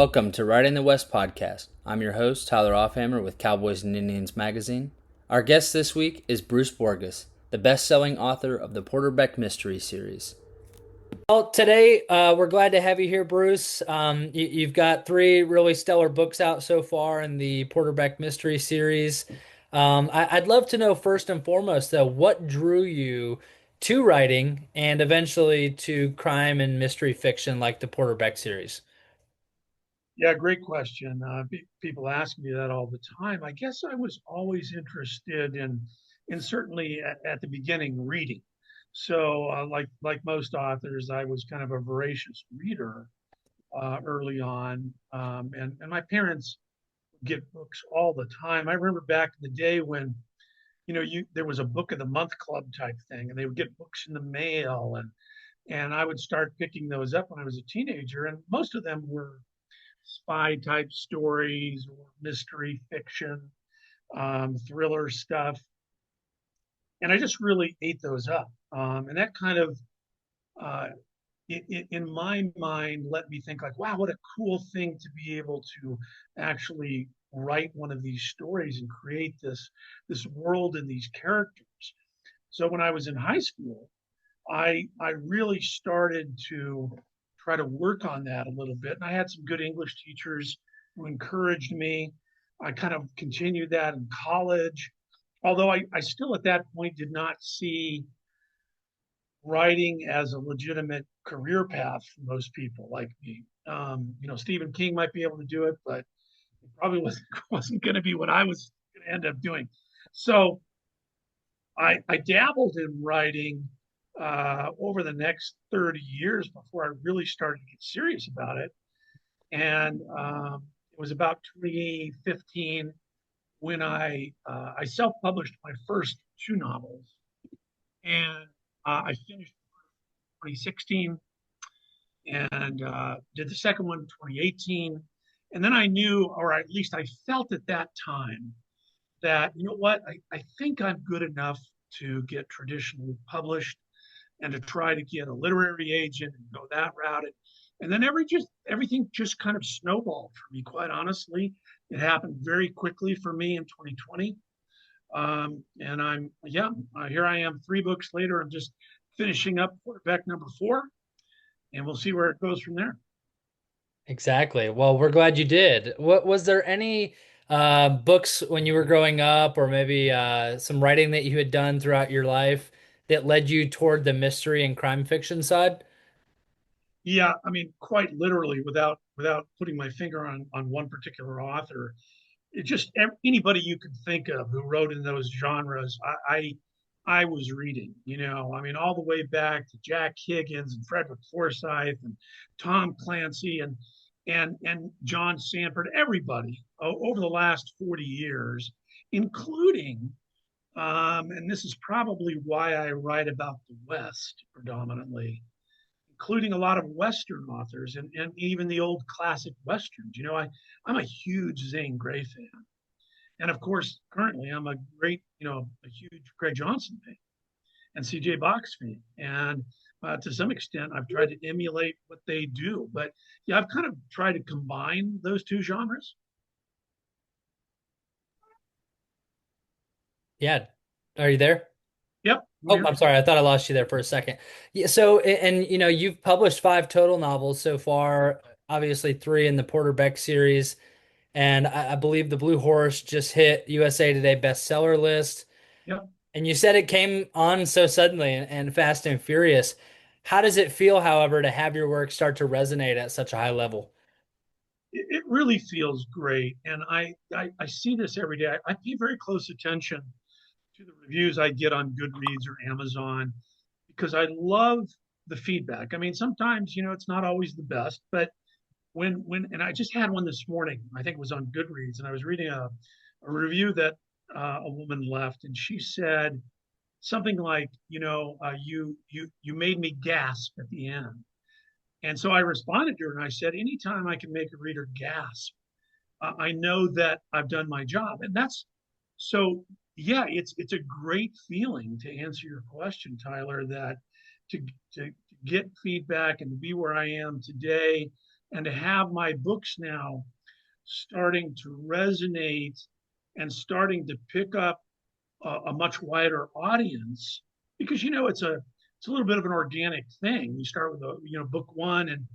Welcome to Right in the West podcast. I'm your host, Tyler Offhammer with Cowboys and Indians magazine. Our guest this week is Bruce Borgos, the best-selling author of the Porter Beck mystery series. Well, today we're glad to have you here, Bruce. You've got three really stellar books out so far in the Porter Beck mystery series. I'd love to know first and foremost, though, what drew you to writing and eventually to crime and mystery fiction like the Porter Beck series? Yeah, great question. People ask me that all the time. I guess I was always interested in certainly at the beginning, reading. So, like most authors, I was kind of a voracious reader early on, and my parents would get books all the time. I remember back in the day when you there was a book of the month club type thing, and they would get books in the mail, and I would start picking those up when I was a teenager, and most of them were spy type stories or mystery fiction, thriller stuff. And I just really ate those up. And that kind of, uh, in my mind, let me think like, wow, what a cool thing to be able to actually write one of these stories and create this world and these characters. So when I was in high school, I really started to try to work on that a little bit. And I had some good English teachers who encouraged me. I kind of continued that in college, although I still at that point did not see writing as a legitimate career path for most people like me. Stephen King might be able to do it, but it probably wasn't going to be what I was going to end up doing. So I dabbled in writing over the next 30 years before I really started to get serious about it. And it was about 2015 when I self-published my first two novels, and I finished 2016 and did the second one in 2018. And then I knew, or at least I felt at that time, that you know what, I think I'm good enough to get traditionally published and to try to get a literary agent and go that route. And then everything just kind of snowballed for me. Quite honestly, it happened very quickly for me in 2020. And here I am 3 books later. I'm just finishing up Porter Beck #4, and we'll see where it goes from there. Exactly. Well, we're glad you did. What was there any books when you were growing up, or maybe some writing that you had done throughout your life that led you toward the mystery and crime fiction side? Yeah, I mean, quite literally, without putting my finger on one particular author, it just anybody you could think of who wrote in those genres, I was reading. I mean, all the way back to Jack Higgins and Frederick Forsyth and Tom Clancy and John Sanford, everybody over the last 40 years, including and this is probably why I write about the West predominantly, including a lot of Western authors and even the old classic Westerns. I'm a huge Zane Grey fan. And of course, currently I'm a huge Craig Johnson fan and C.J. Box fan. And to some extent, I've tried to emulate what they do. But yeah, I've kind of tried to combine those two genres. Yeah. Are you there? Yep, I'm Oh, here. I'm sorry. I thought I lost you there for a second. Yeah, so and you've published 5 total novels so far, obviously 3 in the Porter Beck series, and I believe The Blue Horse just hit USA Today bestseller list. Yep. And you said it came on so suddenly and fast and furious. How does it feel, however, to have your work start to resonate at such a high level? It really feels great. And I see this every day. I pay very close attention to the reviews I get on Goodreads or Amazon because I love the feedback. I mean, sometimes, it's not always the best, but and I just had one this morning, I think it was on Goodreads, and I was reading a review that a woman left, and she said something like, you made me gasp at the end. And so I responded to her and I said, anytime I can make a reader gasp, I know that I've done my job. And that's so, yeah, it's a great feeling to answer your question, Tyler, that to, to get feedback and to be where I am today and to have my books now starting to resonate and starting to pick up a much wider audience, because it's a little bit of an organic thing. You start with book one, and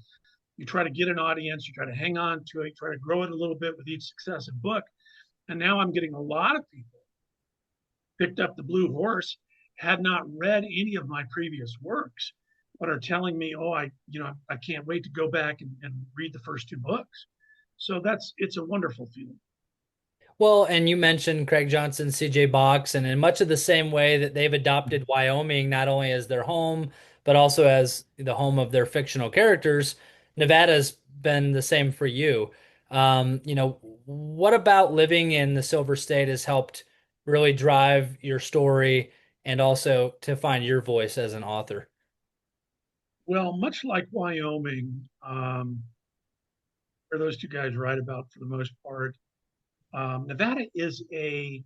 you try to get an audience, you try to hang on to it, try to grow it a little bit with each successive book. And now I'm getting a lot of people picked up the Blue Horse, had not read any of my previous works, but are telling me, oh, I can't wait to go back and read the first two books. So it's a wonderful feeling. Well, and you mentioned Craig Johnson, C.J. Box, and in much of the same way that they've adopted Wyoming not only as their home, but also as the home of their fictional characters, Nevada's been the same for you. What about living in the Silver State has helped really drive your story and also to find your voice as an author? Well, much like Wyoming, where those two guys write about for the most part, Nevada is a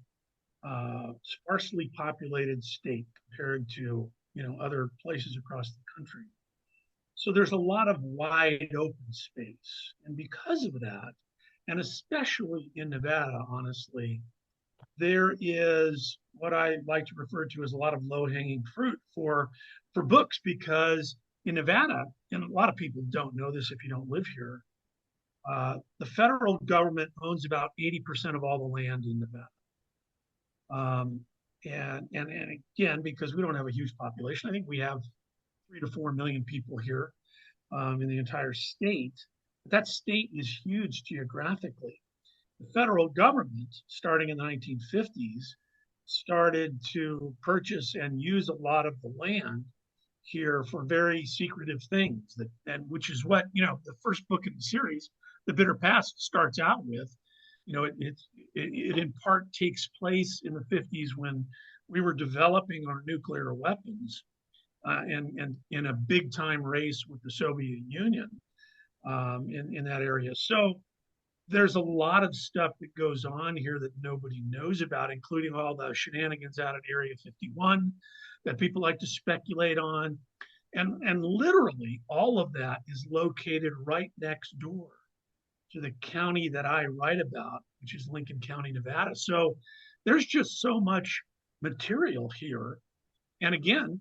sparsely populated state compared to other places across the country. So there's a lot of wide open space, and because of that, and especially in Nevada, honestly, there is what I like to refer to as a lot of low hanging fruit for books, because in Nevada, and a lot of people don't know this if you don't live here, the federal government owns about 80% of all the land in Nevada. And again, because we don't have a huge population, I think we have 3 to 4 million people here in the entire state. But that state is huge geographically. The federal government, starting in the 1950s, started to purchase and use a lot of the land here for very secretive things, and which is what the first book in the series, The Bitter Past, starts out with. It in part takes place in the 50s when we were developing our nuclear weapons, and in a big time race with the Soviet Union, in that area. So there's a lot of stuff that goes on here that nobody knows about, including all the shenanigans out at Area 51 that people like to speculate on. And literally all of that is located right next door to the county that I write about, which is Lincoln County, Nevada. So there's just so much material here. And again,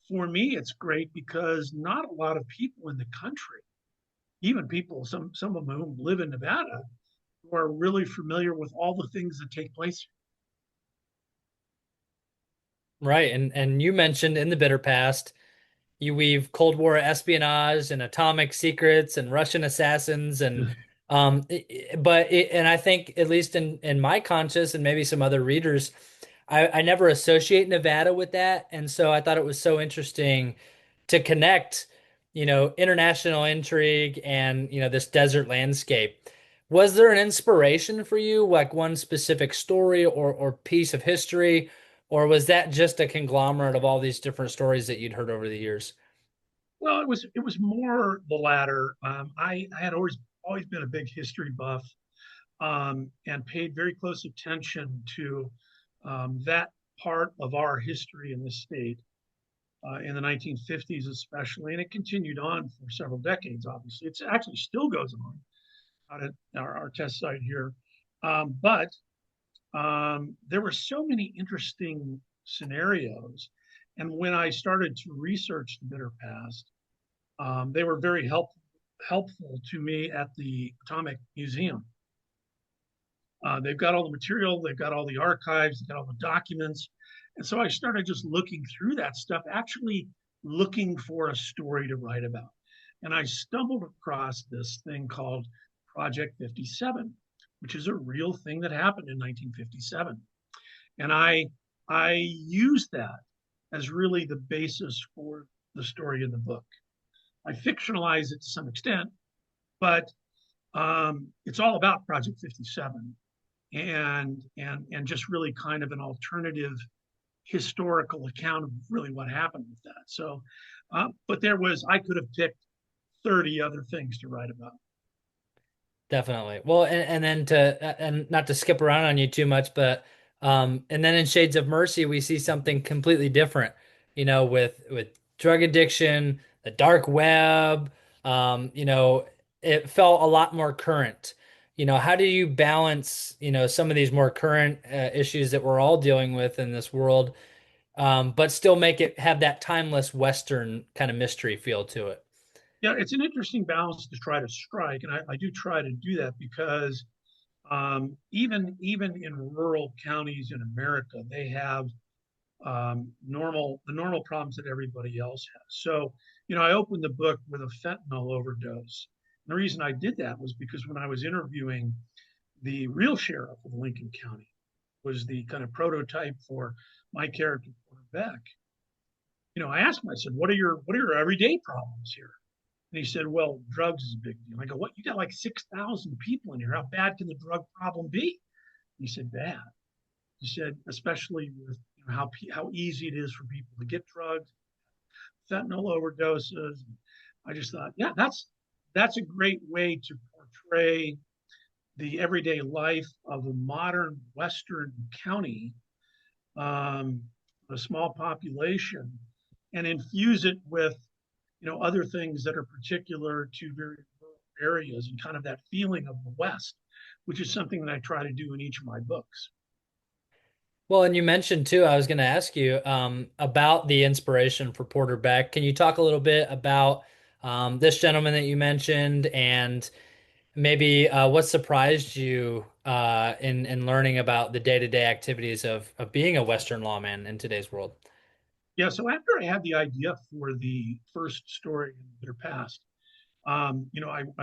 for me, it's great because not a lot of people in the country, even people, some of whom live in Nevada, who are really familiar with all the things that take place. Right, and you mentioned in the bitter past, you weave Cold War espionage and atomic secrets and Russian assassins and and I think at least in my conscious and maybe some other readers, I never associate Nevada with that, and so I thought it was so interesting to connect, international intrigue and this desert landscape. Was there an inspiration for you, like one specific story or piece of history, or was that just a conglomerate of all these different stories that you'd heard over the years? Well, it was more the latter. I had always been a big history buff, and paid very close attention to that part of our history in the state, in the 1950s especially, and it continued on for several decades. Obviously, it actually still goes on out at our test site here, but there were so many interesting scenarios. And when I started to research the bitter past, they were very helpful to me at the Atomic Museum. They've got all the material, they've got all the archives, they've got all the documents. And so I started just looking through that stuff, actually looking for a story to write about. And I stumbled across this thing called Project 57, which is a real thing that happened in 1957. And I used that as really the basis for the story in the book. I fictionalize it to some extent, but it's all about Project 57, and just really kind of an alternative historical account of really what happened with that. So, but I could have picked 30 other things to write about. Definitely. Well, and then and not to skip around on you too much, but and then in Shades of Mercy we see something completely different, with drug addiction, the dark web, it felt a lot more current. How do you balance, some of these more current issues that we're all dealing with in this world, but still make it have that timeless Western kind of mystery feel to it? Yeah, it's an interesting balance to try to strike, and I do try to do that because even in rural counties in America, they have the normal problems that everybody else has. So, I opened the book with a fentanyl overdose. And the reason I did that was because when I was interviewing the real sheriff of Lincoln County, was the kind of prototype for my character, Porter Beck. I asked him, I said, what are your everyday problems here? And he said, well, drugs is a big deal. I go, what? You got like 6,000 people in here. How bad can the drug problem be? He said, bad. He said, especially with how easy it is for people to get drugs, fentanyl overdoses. I just thought, yeah, that's a great way to portray the everyday life of a modern Western county, a small population, and infuse it with other things that are particular to very rural areas and kind of that feeling of the West, which is something that I try to do in each of my books. Well, and you mentioned too, I was going to ask you about the inspiration for Porter Beck. Can you talk a little bit about this gentleman that you mentioned and maybe what surprised you in learning about the day-to-day activities of being a Western lawman in today's world? Yeah, so after I had the idea for the first story in Bitter Past, I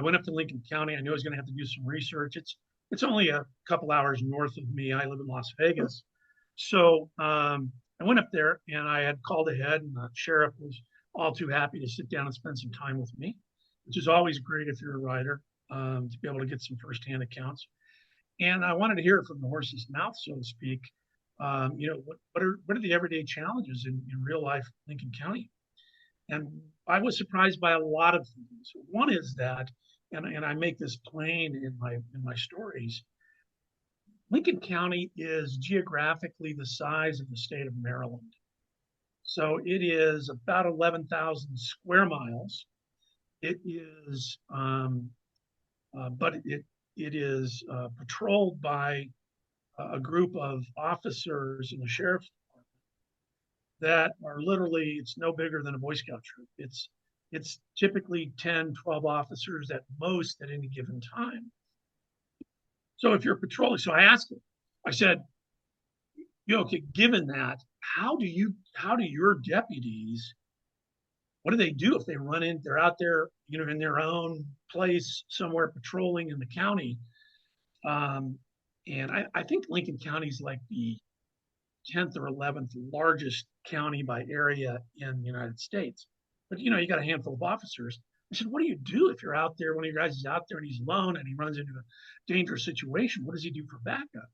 went up to Lincoln County. I knew I was going to have to do some research. It's only a couple hours north of me. I live in Las Vegas, so I went up there and I had called ahead, and the sheriff was all too happy to sit down and spend some time with me, which is always great if you're a writer, to be able to get some firsthand accounts. And I wanted to hear it from the horse's mouth, so to speak. What are the everyday challenges in real life Lincoln County? And I was surprised by a lot of things. One is that, and I make this plain in my stories. Lincoln County is geographically the size of the state of Maryland. So it is about 11,000 square miles. It is, but it is patrolled by a group of officers in the sheriff's that are literally, it's no bigger than a Boy Scout troop. It's typically 10, 12 officers at most at any given time. So if you're patrolling, so I asked him, I said, okay, given that, how do your deputies, what do they do if they run in, they're out there, in their own place somewhere patrolling in the county? Um, and I think Lincoln County is like the 10th or 11th largest county by area in the United States. But you got a handful of officers. I said, what do you do if you're out there, one of your guys is out there and he's alone and he runs into a dangerous situation? What does he do for backup?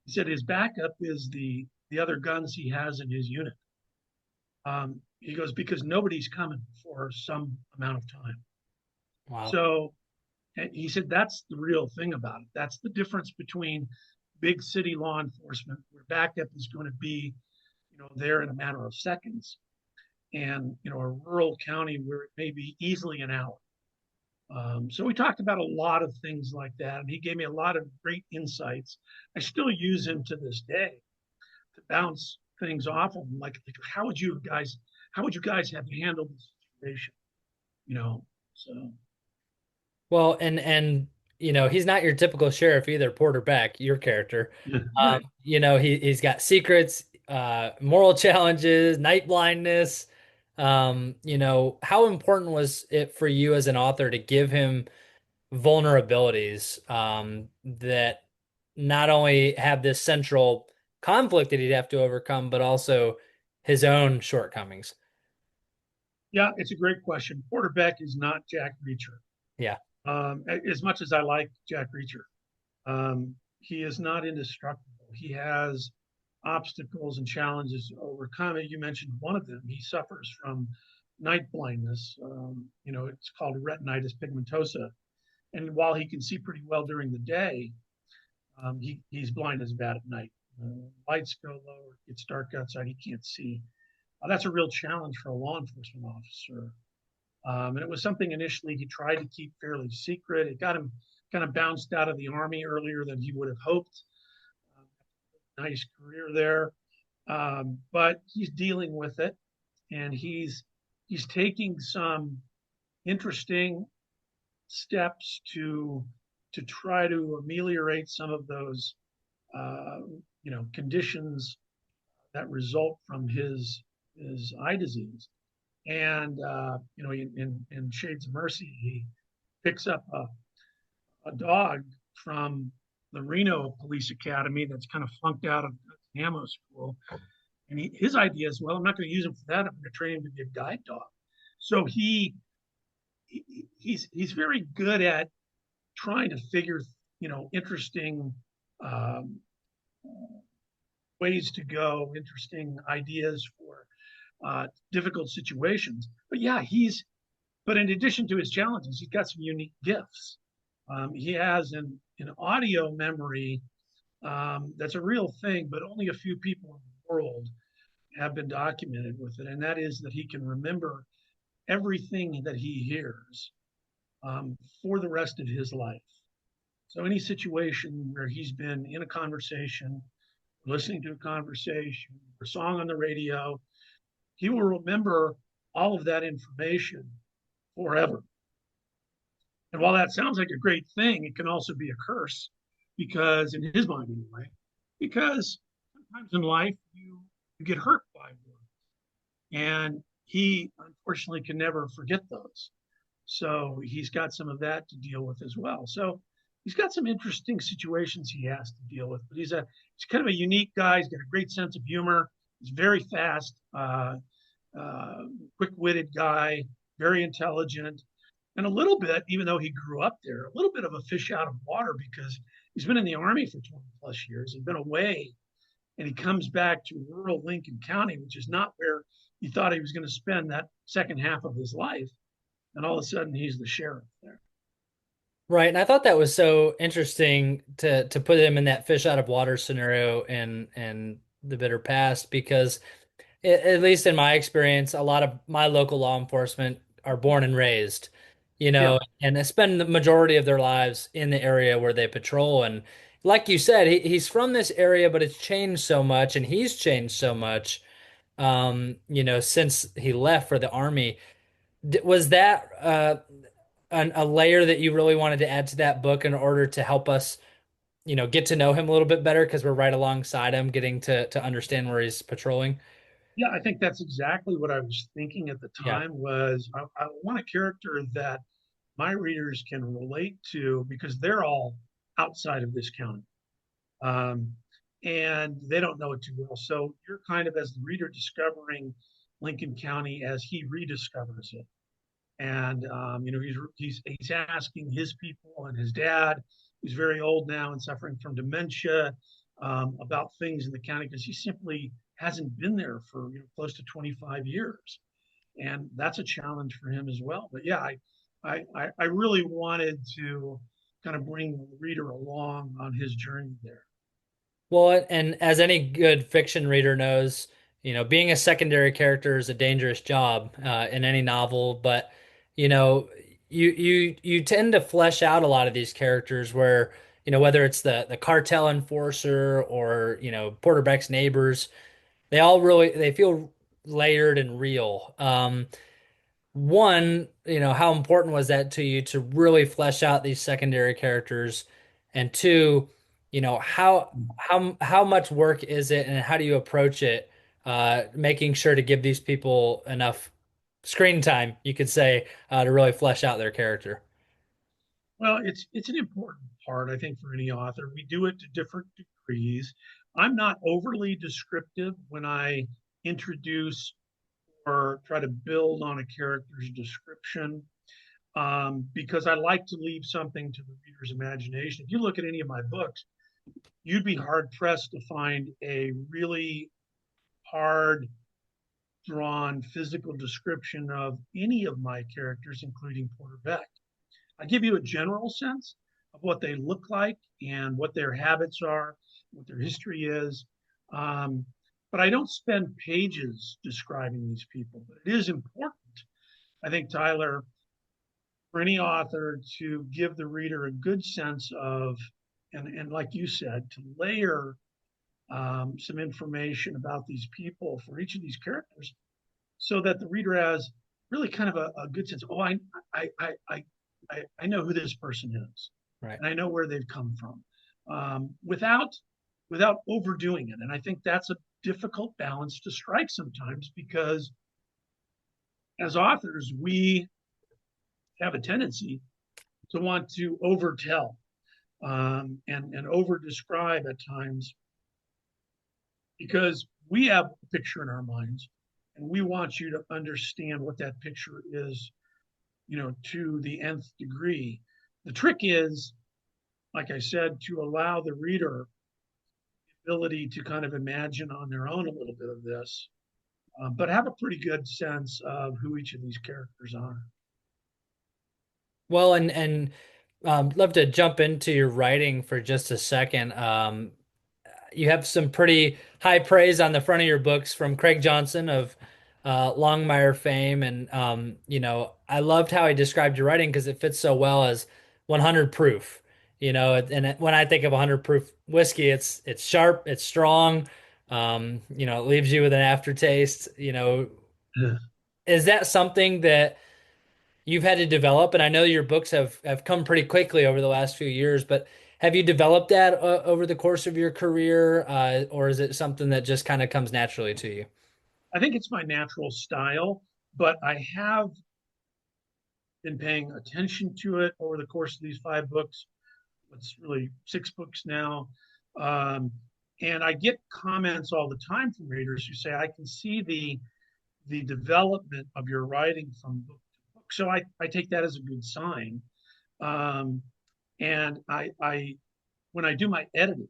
He said his backup is the other guns he has in his unit. He goes, because nobody's coming for some amount of time. Wow. So he said that's the real thing about it. That's the difference between big city law enforcement, where backup is going to be, there in a matter of seconds, and a rural county where it may be easily an hour. So we talked about a lot of things like that, and he gave me a lot of great insights. I still use him to this day to bounce things off of him, like how would you guys have handled the situation? So Well, and he's not your typical sheriff either, Porter Beck, your character. yeah, right. He's got secrets, moral challenges, night blindness. How important was it for you as an author to give him vulnerabilities that not only have this central conflict that he'd have to overcome, but also his own shortcomings? Yeah, it's a great question. Porter Beck is not Jack Reacher. Yeah. As much as I like Jack Reacher, he is not indestructible. He has obstacles and challenges to overcome. You mentioned one of them. He suffers from night blindness. It's called retinitis pigmentosa. And while he can see pretty well during the day, he's blind as bad at night. Lights go low, it gets dark outside, he can't see. That's a real challenge for a law enforcement officer. And it was something initially he tried to keep fairly secret. It got him kind of bounced out of the Army earlier than he would have hoped. Nice career there. But he's dealing with it, and he's taking some interesting steps to try to ameliorate some of those uh, conditions that result from his eye disease. And in Shades of Mercy, he picks up a dog from the Reno Police Academy that's kind of flunked out of ammo school. And his idea is, well, I'm not going to use him for that. I'm going to train him to be a guide dog. So he's very good at trying to figure, interesting um, ways to go, interesting ideas for difficult situations. But yeah, but in addition to his challenges, he's got some unique gifts. He has an audio memory that's a real thing, but only a few people in the world have been documented with it. And that is that he can remember everything that he hears for the rest of his life. So any situation where he's been in a conversation, listening to a conversation, or a song on the radio, he will remember all of that information forever. And while that sounds like a great thing, it can also be a curse because, in his mind anyway, because sometimes in life you get hurt by words. And he unfortunately can never forget those. So he's got some of that to deal with as well. So he's got some interesting situations he has to deal with. But he's kind of a unique guy. He's got a great sense of humor. He's very fast, quick-witted guy, very intelligent, and a little bit, even though he grew up there, a little bit of a fish out of water because he's been in the Army for 20 plus years. He's been away, and he comes back to rural Lincoln County, which is not where he thought he was going to spend that second half of his life. And all of a sudden, he's the sheriff there. Right, and I thought that was so interesting to put him in that fish out of water scenario and the bitter past because at least in my experience, a lot of my local law enforcement are born and raised, Yeah, and they spend the majority of their lives in the area where they patrol. And like you said, he's from this area, but it's changed so much, and he's changed so much, since he left for the army. Was that a layer that you really wanted to add to that book in order to help us, get to know him a little bit better because we're right alongside him, getting to understand where he's patrolling? yeah, I think that's exactly what I was thinking at the Yeah. time. Was I want a character that my readers can relate to because they're all outside of this county, um, and they don't know it too well. So you're kind of, as the reader, discovering Lincoln County as he rediscovers it. And he's asking his people and his dad, who's very old now and suffering from dementia, about things in the county because he simply hasn't been there for close to 25 years, and that's a challenge for him as well. But yeah, I really wanted to kind of bring the reader along on his journey there. Well, and as any good fiction reader knows, being a secondary character is a dangerous job in any novel. But you know, you tend to flesh out a lot of these characters where whether it's the cartel enforcer or Porter Beck's neighbors, they feel layered and real. One, how important was that to you to really flesh out these secondary characters? And two, how much work is it and how do you approach it, making sure to give these people enough screen time, you could say, to really flesh out their character? Well, it's an important part, I think, for any author. We do it to different degrees. I'm not overly descriptive when I introduce or try to build on a character's description, because I like to leave something to the reader's imagination. If you look at any of my books, you'd be hard pressed to find a really hard drawn physical description of any of my characters, including Porter Beck. I give you a general sense of what they look like and what their habits are, what their history is. But I don't spend pages describing these people. But it is important I think, Tyler, for any author to give the reader a good sense of, and like you said, to layer some information about these people for each of these characters, so that the reader has really kind of a good sense. Oh, I, I, I, I know who this person is, Right. and I know where they've come from, without overdoing it. And I think that's a difficult balance to strike sometimes, because as authors, we have a tendency to want to overtell, and over describe at times, because we have a picture in our minds and we want you to understand what that picture is, to the nth degree. The trick is, like I said, to allow the reader the ability to kind of imagine on their own a little bit of this, but have a pretty good sense of who each of these characters are. Well, and love to jump into your writing for just a second. You have some pretty high praise on the front of your books from Craig Johnson of Longmire fame, and I loved how he described your writing because it fits so well as 100 proof. When I think of 100 proof whiskey, it's sharp, it's strong. It leaves you with an aftertaste. Yeah. Is that something that you've had to develop? And I know your books have come pretty quickly over the last few years, but have you developed that over the course of your career, or is it something that just kind of comes naturally to you? I think it's my natural style, but I have been paying attention to it over the course of these 5 books. It's really 6 books now. Um, and I get comments all the time from readers who say, I can see the development of your writing from book to book. So I take that as a good sign. Um, and I when I do my editing,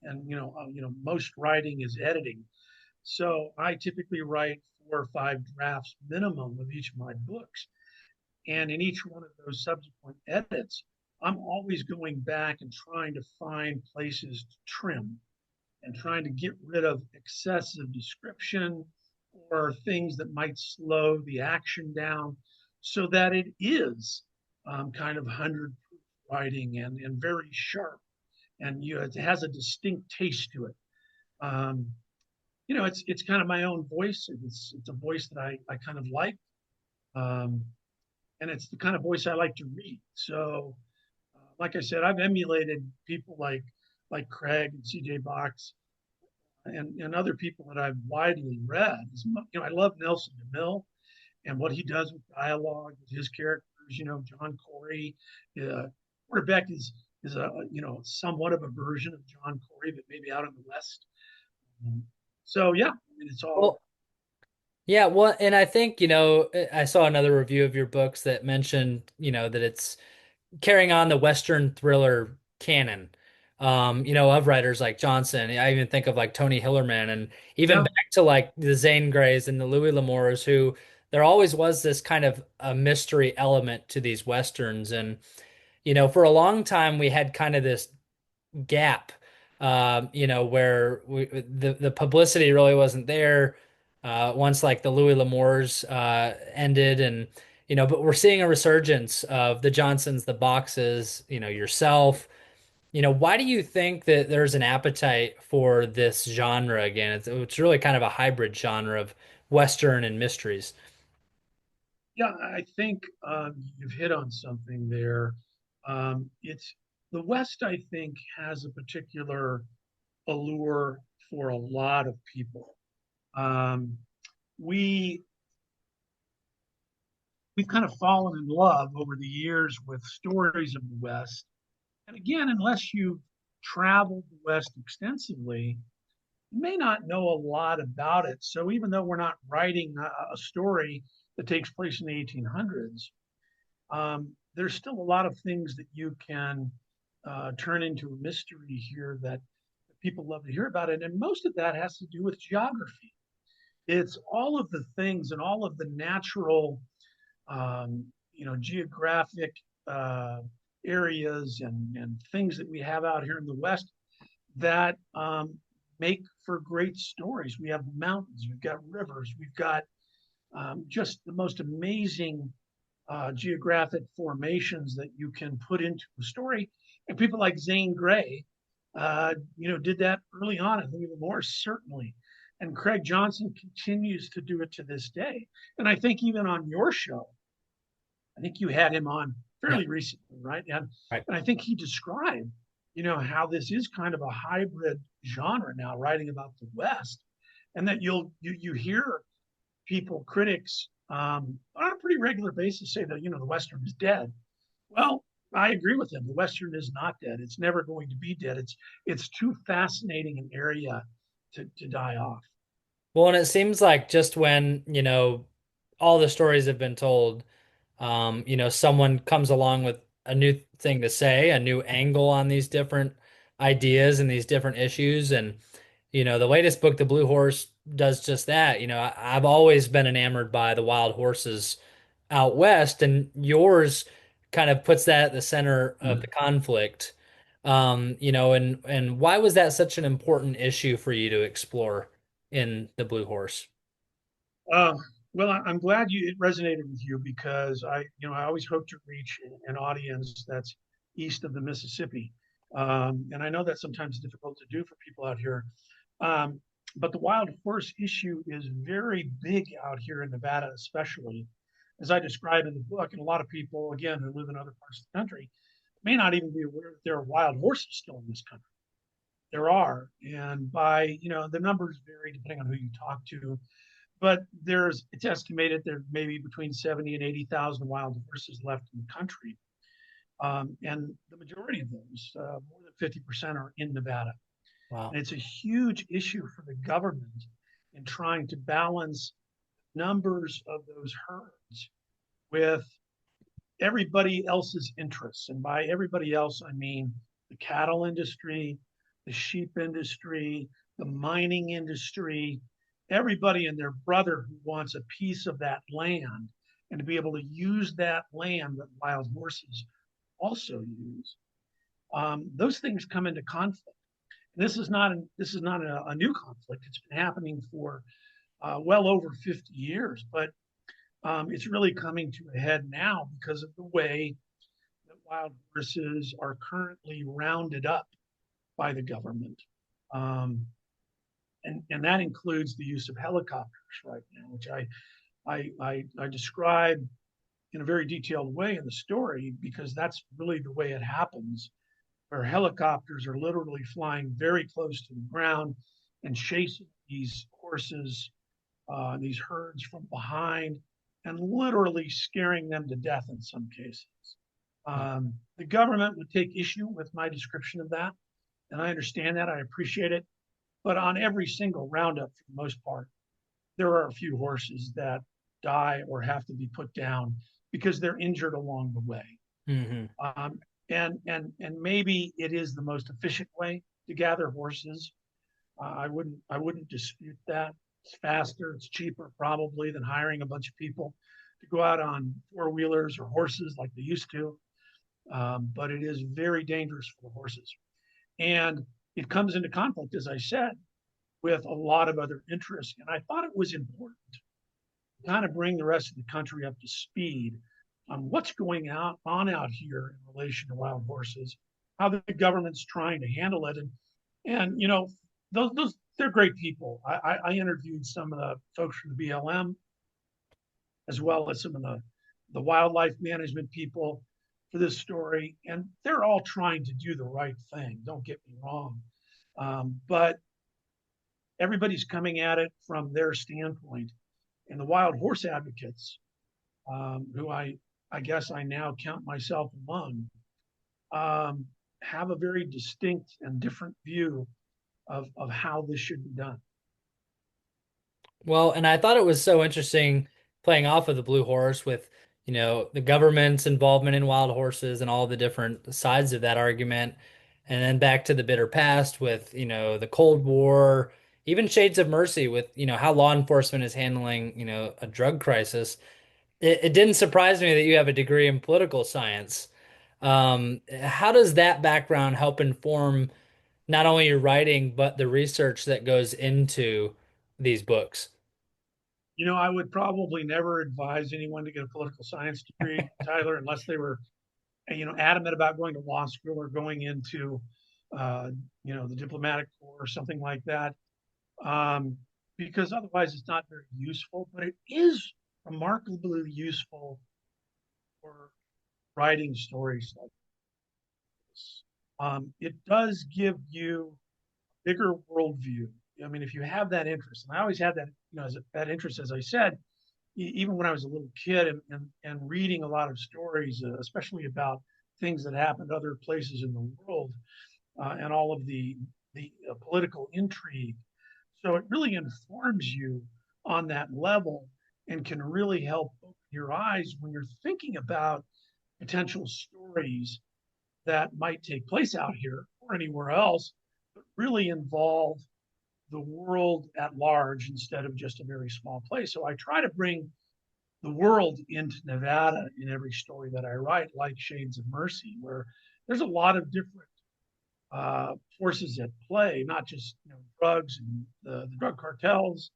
and most writing is editing. So I typically write 4 or 5 drafts minimum of each of my books. And in each one of those subsequent edits, I'm always going back and trying to find places to trim and trying to get rid of excessive description or things that might slow the action down, so that it is kind of 100 writing, and very sharp, and it has a distinct taste to it. Um, it's kind of my own voice. It's a voice that I kind of like. Um, and it's the kind of voice I like to read. So, like I said, I've emulated people like Craig and C.J. Box, and other people that I've widely read. I love Nelson DeMille and what he does with dialogue with his characters. John Corey, Porter Beck is a somewhat of a version of John Corey, but maybe out in the West. Um, so yeah, I mean, it's all. Well, yeah, well, and I think, I saw another review of your books that mentioned, that it's carrying on the Western thriller canon, of writers like Johnson. I even think of like Tony Hillerman, and even Yeah. back to like the Zane Greys and the Louis L'Amours, who there always was this kind of a mystery element to these Westerns. And, for a long time, we had kind of this gap, where the publicity really wasn't there. Once like the Louis L'Amours ended, and but we're seeing a resurgence of the Johnsons, the Boxes, yourself. Why do you think that there's an appetite for this genre again? It's really kind of a hybrid genre of Western and mysteries. Yeah, I think you've hit on something there. It's the West, I think, has a particular allure for a lot of people. Um, we we've kind of fallen in love over the years with stories of the West. And again, unless you've traveled the West extensively, you may not know a lot about it. So even though we're not writing a story that takes place in the 1800s, there's still a lot of things that you can turn into a mystery here that people love to hear about it. And most of that has to do with geography. It's all of the things and all of the natural, geographic uh, areas and things that we have out here in the West that make for great stories. We have mountains, we've got rivers, we've got just the most amazing geographic formations that you can put into a story. And people like Zane Grey, did that early on, and even more certainly. And Craig Johnson continues to do it to this day. And I think even on your show, I think you had him on Yeah. fairly recently, right? Right. And I think he described, how this is kind of a hybrid genre now, writing about the West, and that you hear people, critics, on a pretty regular basis say that the Western is dead. Well, I agree with him. The Western is not dead. It's never going to be dead. It's too fascinating an area to die off. Well, and it seems like just when, all the stories have been told, someone comes along with a new thing to say, a new angle on these different ideas and these different issues. And, the latest book, The Blue Horse, does just that. I've always been enamored by the wild horses out west, and yours kind of puts that at the center of the conflict. And why was that such an important issue for you to explore in The Blue Horse? Uh, well, I'm glad it resonated with you because I always hope to reach an audience that's east of the Mississippi, and I know that's sometimes difficult to do for people out here. Um, but the wild horse issue is very big out here in Nevada, especially as I describe in the book. And a lot of people, again, who live in other parts of the country, may not even be aware that there are wild horses still in this country. There are, and the numbers vary depending on who you talk to, but it's estimated there may be between 70 and 80,000 wild horses left in the country. And the majority of those, more than 50%, are in Nevada. Wow. And it's a huge issue for the government in trying to balance numbers of those herds with everybody else's interests. And by everybody else, I mean the cattle industry, the sheep industry, the mining industry, everybody and their brother who wants a piece of that land and to be able to use that land that wild horses also use. Those things come into conflict. This is not a new conflict. It's been happening for well over 50 years, but it's really coming to a head now because of the way that wild horses are currently rounded up by the government. Um, and that includes the use of helicopters right now, which I describe in a very detailed way in the story because that's really the way it happens, where helicopters are literally flying very close to the ground and chasing these horses, these herds from behind, and literally scaring them to death in some cases. The government would take issue with my description of that, and I understand that. I appreciate it. But on every single roundup, for the most part, there are a few horses that die or have to be put down because they're injured along the way. Hmm. Um, and maybe it is the most efficient way to gather horses. I wouldn't dispute that. It's faster, it's cheaper probably than hiring a bunch of people to go out on four wheelers or horses like they used to. But it is very dangerous for the horses, and it comes into conflict, as I said, with a lot of other interests. And I thought it was important to kind of bring the rest of the country up to speed on what's going on out here in relation to wild horses, how the government's trying to handle it, and those they're great people. I interviewed some of the folks from the BLM as well as some of the wildlife management people for this story, and they're all trying to do the right thing. Don't get me wrong, but everybody's coming at it from their standpoint, and the wild horse advocates, who I guess I now count myself among, have a very distinct and different view of how this should be done. Well, and I thought it was so interesting playing off of the Blue Horse with, the government's involvement in wild horses and all the different sides of that argument. And then back to the bitter past with, the Cold War, even Shades of Mercy with, how law enforcement is handling, a drug crisis. It didn't surprise me that you have a degree in political science. How does that background help inform not only your writing, but the research that goes into these books? I would probably never advise anyone to get a political science degree, Tyler, unless they were, adamant about going to law school or going into, uh, the diplomatic corps or something like that. Um, because otherwise it's not very useful, but it is remarkably useful for writing stories like this. It does give you a bigger worldview. I mean, if you have that interest, and I always had that, that interest, as I said, even when I was a little kid and reading a lot of stories, especially about things that happened other places in the world, and all of the political intrigue. So it really informs you on that level and can really help open your eyes when you're thinking about potential stories that might take place out here or anywhere else, but really involve the world at large instead of just a very small place. So I try to bring the world into Nevada in every story that I write, like Shades of Mercy, where there's a lot of different forces at play, not just drugs and the drug cartels,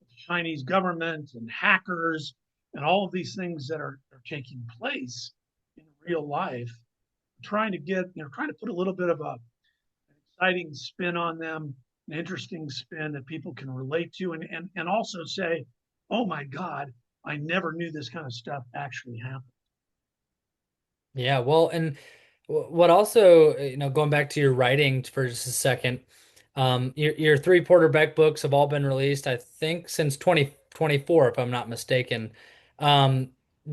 the Chinese government and hackers, and all of these things that are taking place in real life. Trying to get, trying to put a little bit of an exciting spin on them, an interesting spin that people can relate to, and also say, "Oh my God, I never knew this kind of stuff actually happened." Yeah, well, and what also, going back to your writing for just a second, your three Porter Beck books have all been released, I think, since 2024, if I'm not mistaken. Um,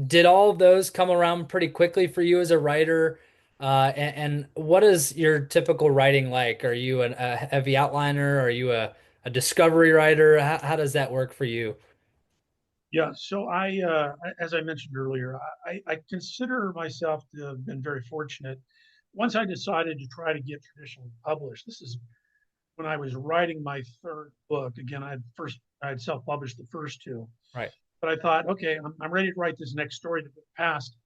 did all of those come around pretty quickly for you as a writer? And what is your typical writing like? Are you a heavy outliner? Are you a discovery writer? How does that work for you? Yeah, so as I mentioned earlier, I consider myself to have been very fortunate. Once I decided to try to get traditionally published, this is when I was writing my third book. Again, I had self-published the first two, Right. but I thought, okay, I'm ready to write this next story that passed,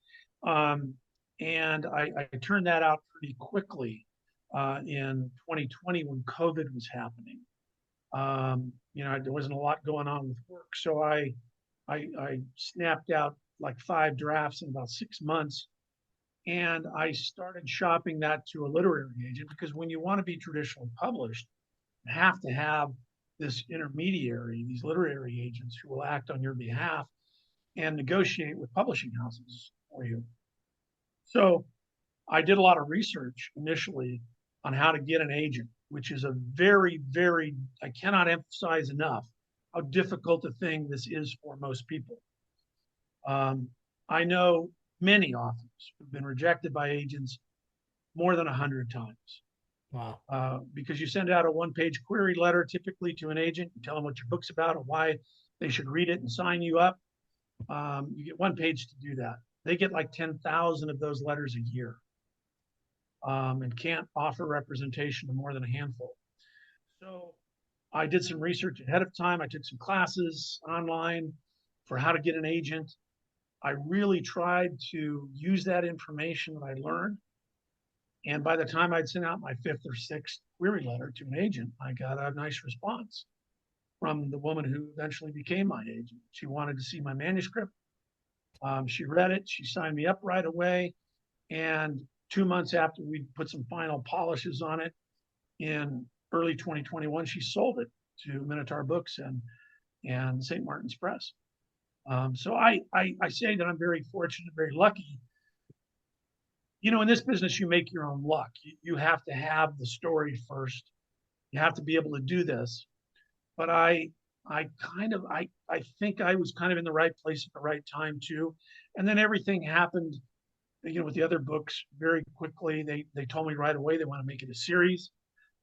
um, and I turned that out pretty quickly in 2020 when COVID was happening. There wasn't a lot going on with work, so I snapped out like 5 drafts in about 6 months, and I started shopping that to a literary agent because when you want to be traditionally published, you have to have this intermediary, these literary agents who will act on your behalf and negotiate with publishing houses for you. So I did a lot of research initially on how to get an agent, which is a very, very, I cannot emphasize enough how difficult a thing this is for most people. I know many authors who've been rejected by agents more than 100 times. Wow. Because you send out a one-page query letter typically to an agent, you tell them what your book's about and why they should read it and sign you up. You get one page to do that. They get like 10,000 of those letters a year, and can't offer representation to more than a handful. So I did some research ahead of time. I took some classes online for how to get an agent. I really tried to use that information that I learned. And by the time I'd sent out my fifth or sixth query letter to an agent, I got a nice response from the woman who eventually became my agent. She wanted to see my manuscript. She read it. She signed me up right away. And 2 months after we put some final polishes on it in early 2021, she sold it to Minotaur Books and St. Martin's Press. So I say that I'm very fortunate, very lucky. In this business, you make your own luck. You have to have the story first. You have to be able to do this. But I think I was kind of in the right place at the right time too. And then everything happened, with the other books very quickly. They told me right away they want to make it a series.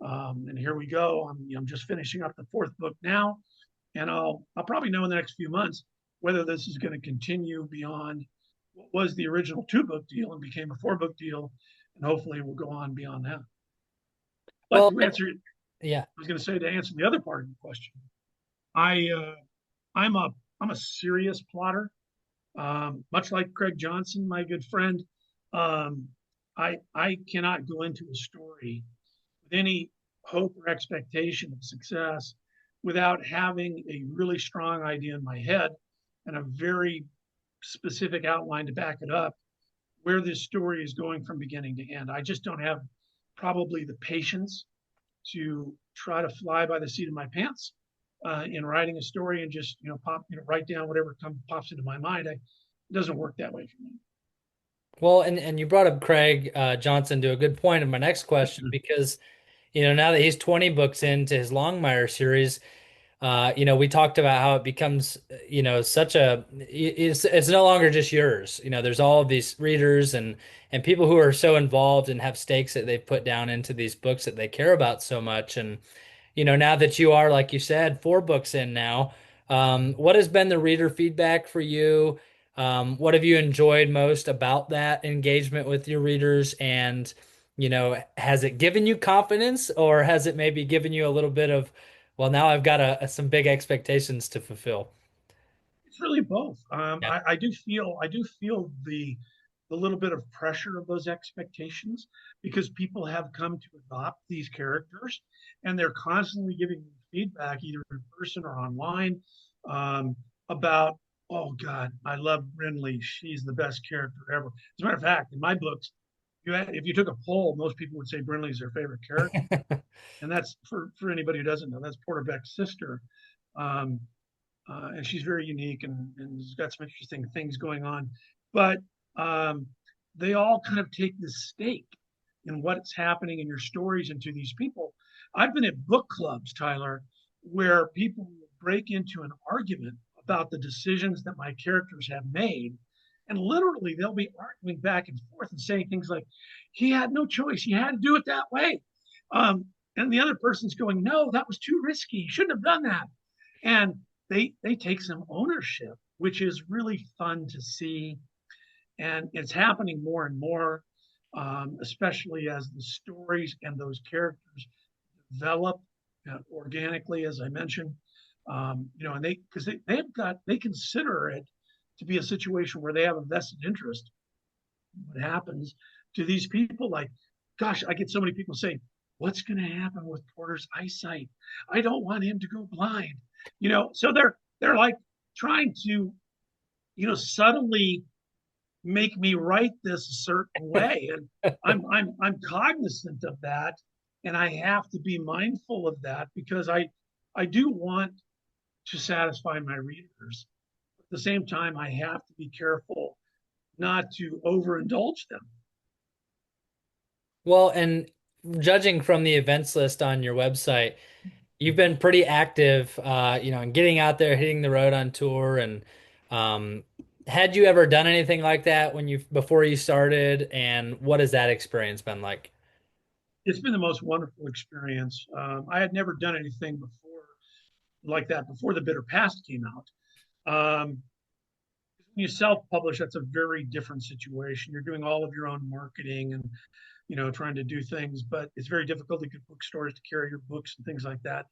And here we go. I'm just finishing up the fourth book now, and I'll probably know in the next few months whether this is going to continue beyond what was the original 2 book deal and became a 4 book deal, and hopefully we'll go on beyond that. But Well, to answer, yeah. I was going to say to answer the other part of the question, I I'm a serious plotter, much like Craig Johnson, my good friend. Um, I cannot go into a story with any hope or expectation of success without having a really strong idea in my head and a very specific outline to back it up, where this story is going from beginning to end. I just don't have probably the patience to try to fly by the seat of my pants in writing a story and just write down whatever pops into my mind. It doesn't work that way for me. Well, and you brought up Craig Johnson to a good point in my next question because, now that he's 20 books into his Longmire series, we talked about how it becomes, such it's no longer just yours. There's all of these readers and people who are so involved and have stakes that they've put down into these books that they care about so much. And, now that you are, like you said, 4 books in now, what has been the reader feedback for you? What have you enjoyed most about that engagement with your readers? And, has it given you confidence or has it maybe given you a little bit of, well, now I've got some big expectations to fulfill? It's really both. Yeah. I do feel the little bit of pressure of those expectations because people have come to adopt these characters, and they're constantly giving me feedback, either in person or online, about, oh God, I love Brinley. She's the best character ever. As a matter of fact, in my books, if you took a poll, most people would say Brinley's their favorite character, and that's for anybody who doesn't know, that's Porter Beck's sister. Um, and she's very unique and has got some interesting things going on. But they all kind of take this stake in what's happening in your stories and to these people. I've been at book clubs, Tyler, where people will break into an argument about the decisions that my characters have made. And literally, they'll be arguing back and forth and saying things like, he had no choice. He had to do it that way. And the other person's going, no, that was too risky. He shouldn't have done that. And they take some ownership, which is really fun to see. And it's happening more and more, especially as the stories and those characters develop organically, as I mentioned. And they consider it to be a situation where they have a vested interest. What happens to these people? Like, gosh, I get so many people say, "What's going to happen with Porter's eyesight? I don't want him to go blind." So they're like trying to, subtly make me write this a certain way, and I'm cognizant of that, and I have to be mindful of that because I do want to satisfy my readers. At the same time, I have to be careful not to overindulge them. Well, and judging from the events list on your website, you've been pretty active, in getting out there, hitting the road on tour. And um, had you ever done anything like that before you started? And what has that experience been like? It's been the most wonderful experience. I had never done anything like that before the Bitter Past came out. When you self-publish, that's a very different situation. You're doing all of your own marketing and trying to do things, but it's very difficult to get bookstores to carry your books and things like that.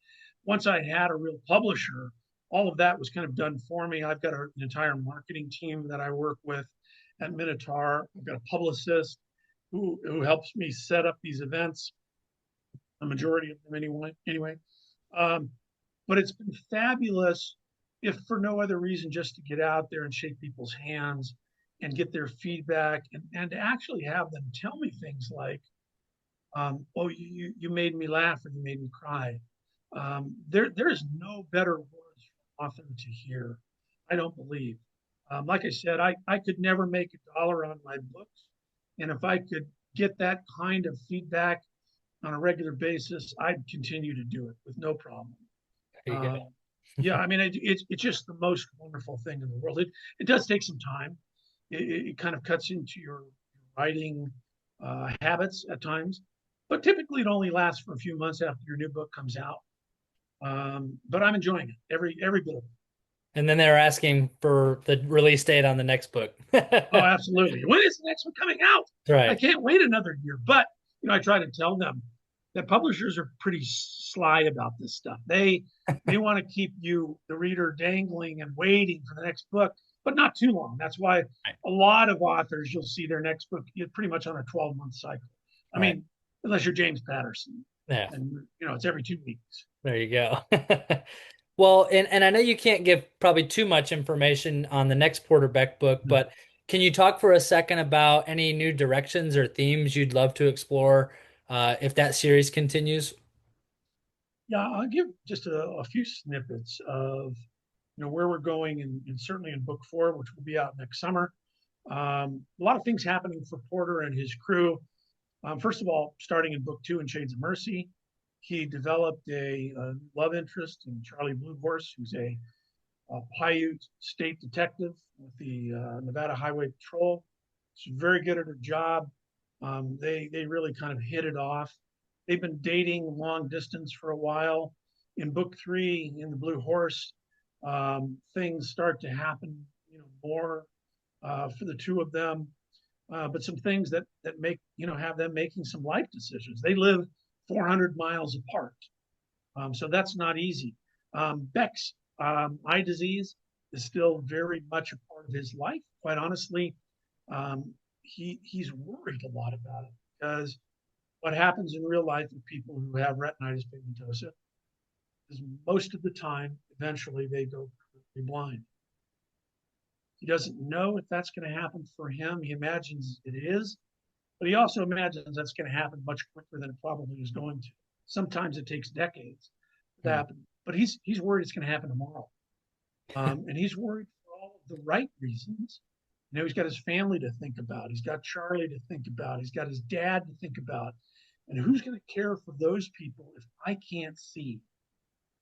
Once I had a real publisher, all of that was kind of done for me. I've got an entire marketing team that I work with at Minotaur. I've got a publicist who helps me set up these events, a majority of them anyway. Um, but it's been fabulous, if for no other reason, just to get out there and shake people's hands and get their feedback and to actually have them tell me things like, oh, you made me laugh or you made me cry. There's no better words for an author to hear, I don't believe. Like I said, I could never make $1 on my books. And if I could get that kind of feedback on a regular basis, I'd continue to do it with no problem. There you Uh, go. yeah, I mean, it's just the most wonderful thing in the world. It does take some time. It kind of cuts into your writing habits at times, but typically it only lasts for a few months after your new book comes out. But I'm enjoying it every bit of it. And then they're asking for the release date on the next book. Oh, That's absolutely. When is the next one coming out? I right. can't wait another year. But I try to tell them that publishers are pretty sly about this stuff. They want to keep you, the reader, dangling and waiting for the next book, but not too long. That's why a lot of authors, you'll see their next book pretty much on a 12-month cycle. I Right. mean, unless you're James Patterson, Yeah. and it's every 2 weeks. There you go. Well, and I know you can't give probably too much information on the next Porter Beck book, but can you talk for a second about any new directions or themes you'd love to explore if that series continues? Yeah, I'll give just a few snippets of where we're going, and certainly in book 4, which will be out next summer. A lot of things happening for Porter and his crew. First of all, starting in book 2 in Shades of Mercy, he developed a love interest in Charlie Blue Horse, who's a Paiute state detective with the Nevada Highway Patrol. She's very good at her job. They really kind of hit it off. They've been dating long distance for a while. In book 3, in the Blue Horse, things start to happen, more for the two of them. But some things that make have them making some life decisions. They live 400 miles apart, so that's not easy. Beck's eye disease is still very much a part of his life. Quite honestly, he's worried a lot about it because what happens in real life with people who have retinitis pigmentosa is most of the time, eventually, they go completely blind. He doesn't know if that's going to happen for him. He imagines it is, but he also imagines that's going to happen much quicker than it probably is going to. Sometimes it takes decades to Hmm. happen, but he's worried it's going to happen tomorrow, and he's worried for all of the right reasons. He's got his family to think about. He's got Charlie to think about. He's got his dad to think about. And who's going to care for those people if I can't see?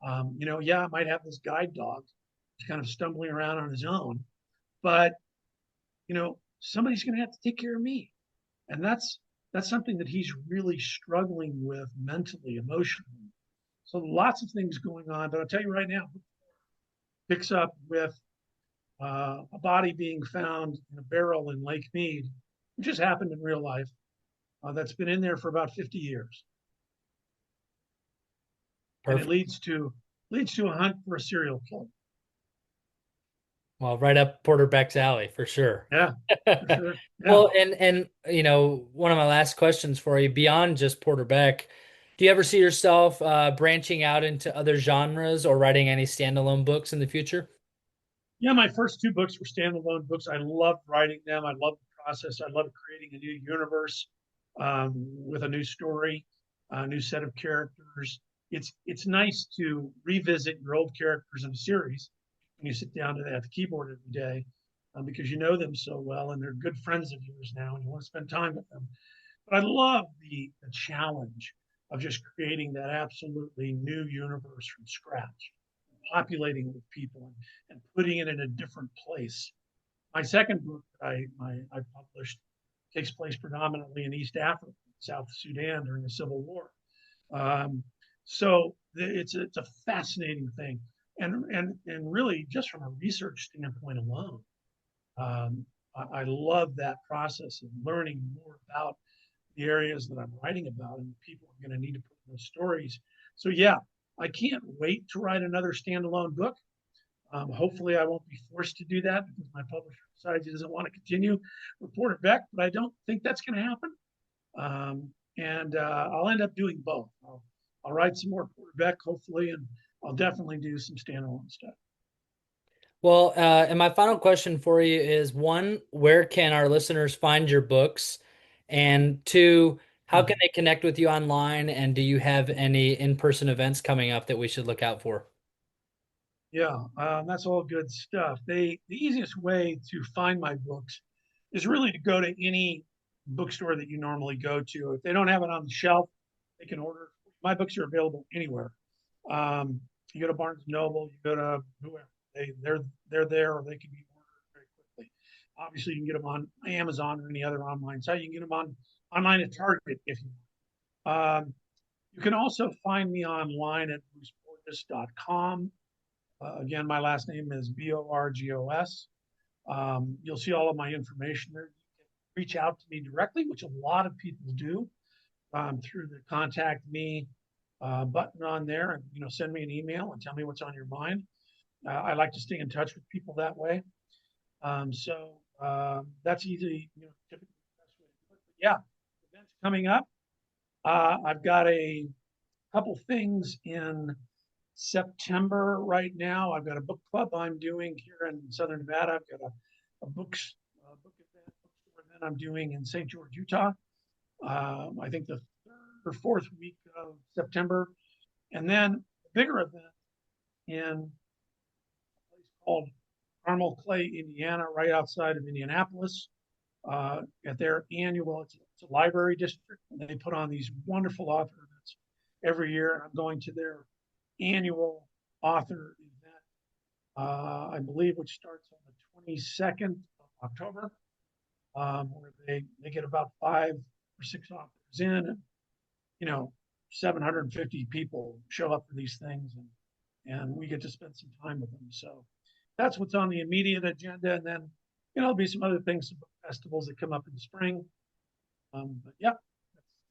Yeah, I might have this guide dog who's kind of stumbling around on his own, but somebody's going to have to take care of me, and that's something that he's really struggling with mentally, emotionally. So lots of things going on, but I'll tell you right now, picks up with a body being found in a barrel in Lake Mead, which just happened in real life. That's been in there for about 50 years, and it Perfect. leads to a hunt for a serial killer. Well, right up Porter Beck's alley for sure. Yeah, for sure. Yeah. Well, and one of my last questions for you, beyond just Porter Beck, do you ever see yourself branching out into other genres or writing any standalone books in the future? Yeah, my first 2 books were standalone books. I loved writing them. I loved the process. I loved creating a new universe with a new story, a new set of characters. It's nice to revisit your old characters in a series when you sit down at the keyboard every day, because you know them so well and they're good friends of yours now, and you want to spend time with them. But I love the challenge of just creating that absolutely new universe from scratch, populating it with people, and putting it in a different place. My second book that I published takes place predominantly in East Africa, South Sudan during the Civil War. Um, so it's a fascinating thing, and really just from a research standpoint alone, I love that process of learning more about the areas that I'm writing about and the people I'm going to need to put in those stories. So yeah, I can't wait to write another standalone book. Hopefully, I won't be forced to do that because my publisher decides he doesn't want to continue with Porter Beck, but I don't think that's going to happen. And I'll end up doing both. I'll write some more Porter Beck, hopefully, and I'll definitely do some standalone stuff. Well, and my final question for you is one, where can our listeners find your books? And two, how can they connect with you online? And do you have any in-person events coming up that we should look out for? Yeah, that's all good stuff. The easiest way to find my books is really to go to any bookstore that you normally go to. If they don't have it on the shelf, they can order. My books are available anywhere. Um, you go to Barnes and Noble, you go to whoever. They're there, or they can be ordered very quickly. Obviously, you can get them on Amazon or any other online site. You can get them online at Target if you want. You can also find me online at bruceborgos.com. Again, my last name is Borgos. You'll see all of my information there. You can reach out to me directly, which a lot of people do, through the contact me button on there, and send me an email and tell me what's on your mind. I like to stay in touch with people that way. So that's easy, typically the best way to do it. But yeah, events coming up. I've got a couple things in September right now. I've got a book club I'm doing here in Southern Nevada. I've got a book event, bookstore event I'm doing in St. George, Utah. I think the third or fourth week of September. And then a bigger event in a place called Carmel Clay, Indiana, right outside of Indianapolis. At their annual, it's a library district, and they put on these wonderful author events every year. And I'm going to their annual author event, I believe, which starts on the 22nd of October, where they get about 5 or 6 authors in, and 750 people show up for these things, and we get to spend some time with them. So that's what's on the immediate agenda, and then there'll be some other things, some festivals that come up in the spring. But yeah,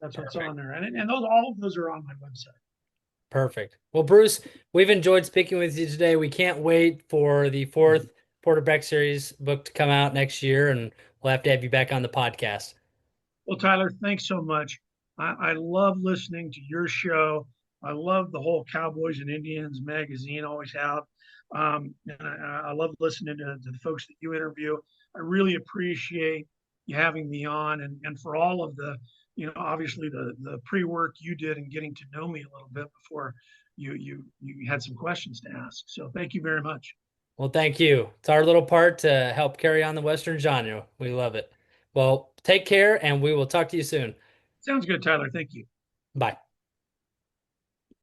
that's what's on there, and all of those are on my website. Perfect. Well, Bruce, we've enjoyed speaking with you today. We can't wait for the fourth Porter Beck series book to come out next year, and we'll have to have you back on the podcast. Well, Tyler, thanks so much. I love listening to your show. I love the whole Cowboys and Indians magazine, always have. And I love listening to the folks that you interview. I really appreciate you having me on, and for all of the, obviously the pre-work you did in getting to know me a little bit before you had some questions to ask. So thank you very much. Well, thank you. It's our little part to help carry on the Western genre. We love it. Well, take care, and we will talk to you soon. Sounds good, Tyler. Thank you. Bye.